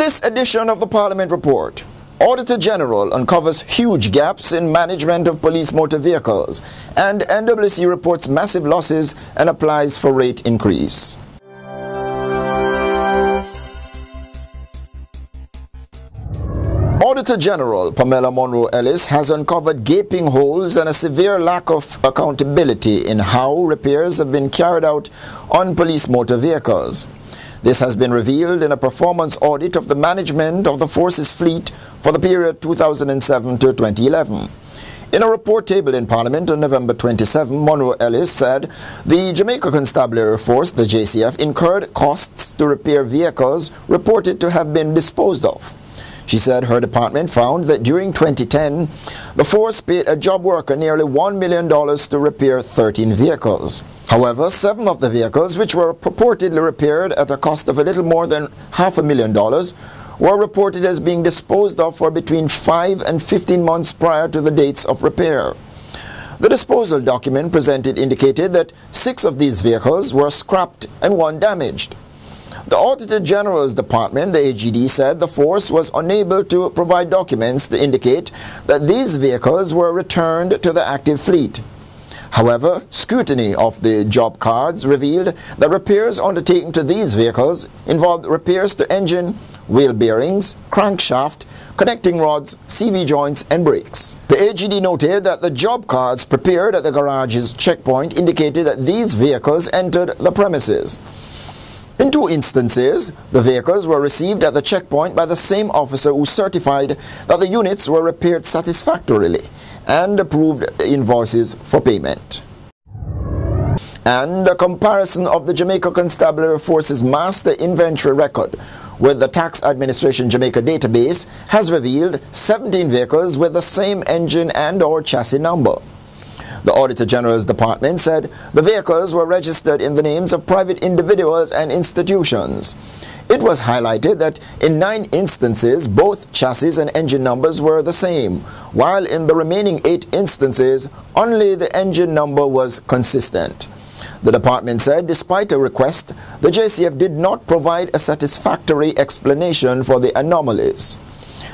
In this edition of the Parliament Report, Auditor General uncovers huge gaps in management of police motor vehicles, and NWC reports massive losses and applies for rate increase. Auditor General Pamela Monroe-Ellis has uncovered gaping holes and a severe lack of accountability in how repairs have been carried out on police motor vehicles. This has been revealed in a performance audit of the management of the force's fleet for the period 2007 to 2011. In a report tabled in Parliament on November 27, Monroe-Ellis said the Jamaica Constabulary Force, the JCF, incurred costs to repair vehicles reported to have been disposed of. She said her department found that during 2010, the force paid a job worker nearly $1 million to repair 13 vehicles. However, 7 of the vehicles, which were purportedly repaired at a cost of a little more than $500,000, were reported as being disposed of for between 5 and 15 months prior to the dates of repair. The disposal document presented indicated that 6 of these vehicles were scrapped and 1 damaged. The Auditor General's Department, the AGD, said the force was unable to provide documents to indicate that these vehicles were returned to the active fleet. However, scrutiny of the job cards revealed that repairs undertaken to these vehicles involved repairs to engine, wheel bearings, crankshaft, connecting rods, CV joints and brakes. The AGD noted that the job cards prepared at the garage's checkpoint indicated that these vehicles entered the premises. In 2 instances, the vehicles were received at the checkpoint by the same officer who certified that the units were repaired satisfactorily and approved invoices for payment. And a comparison of the Jamaica Constabulary Force's master inventory record with the Tax Administration Jamaica database has revealed 17 vehicles with the same engine and/or chassis number. The Auditor General's Department said the vehicles were registered in the names of private individuals and institutions. It was highlighted that in 9 instances, both chassis and engine numbers were the same, while in the remaining 8 instances, only the engine number was consistent. The department said despite a request, the JCF did not provide a satisfactory explanation for the anomalies.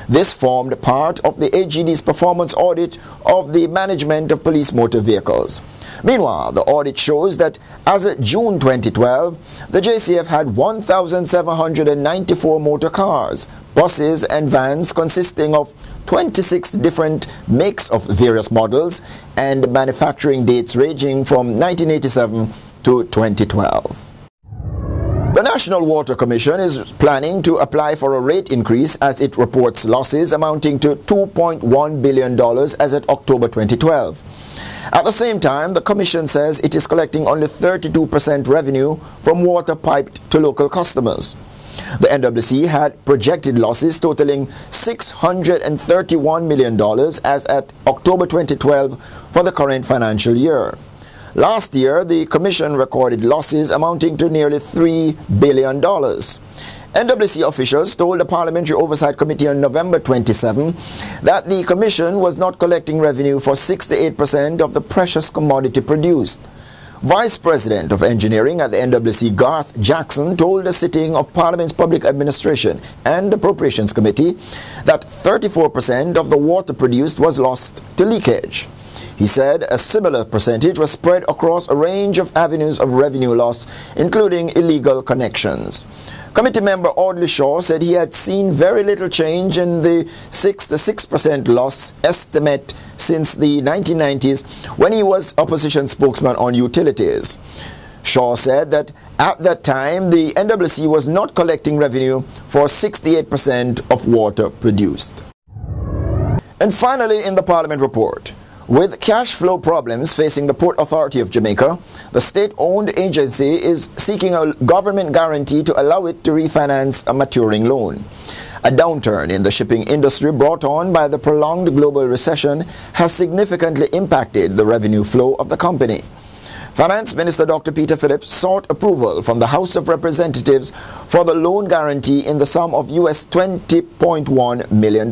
This formed part of the AGD's performance audit of the management of police motor vehicles. Meanwhile, the audit shows that as of June 2012, the JCF had 1,794 motor cars, buses and vans consisting of 26 different makes of various models and manufacturing dates ranging from 1987 to 2012. The National Water Commission is planning to apply for a rate increase as it reports losses amounting to $2.1 billion as of October 2012. At the same time, the Commission says it is collecting only 32% revenue from water piped to local customers. The NWC had projected losses totaling $631 million as at October 2012 for the current financial year. Last year, the Commission recorded losses amounting to nearly $3 billion. NWC officials told the Parliamentary Oversight Committee on November 27 that the Commission was not collecting revenue for 68% of the precious commodity produced. Vice President of Engineering at the NWC, Garth Jackson, told a sitting of Parliament's Public Administration and Appropriations Committee that 34% of the water produced was lost to leakage. He said a similar percentage was spread across a range of avenues of revenue loss, including illegal connections. Committee member Audley Shaw said he had seen very little change in the 6% loss estimate since the 1990s when he was opposition spokesman on utilities. Shaw said that at that time the NWC was not collecting revenue for 68% of water produced. And finally, in the Parliament report, with cash flow problems facing the Port Authority of Jamaica, the state-owned agency is seeking a government guarantee to allow it to refinance a maturing loan. A downturn in the shipping industry brought on by the prolonged global recession has significantly impacted the revenue flow of the company. Finance Minister Dr. Peter Phillips sought approval from the House of Representatives for the loan guarantee in the sum of US $20.1 million.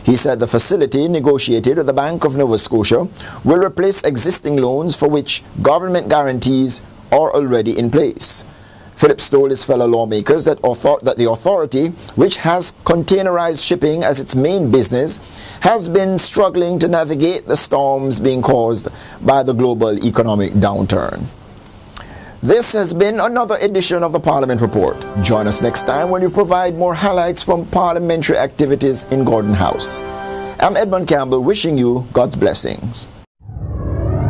He said the facility negotiated with the Bank of Nova Scotia will replace existing loans for which government guarantees are already in place. Phillips told his fellow lawmakers that the authority, which has containerized shipping as its main business, has been struggling to navigate the storms being caused by the global economic downturn. This has been another edition of the Parliament Report. Join us next time when we provide more highlights from parliamentary activities in Gordon House. I'm Edmund Campbell, wishing you God's blessings.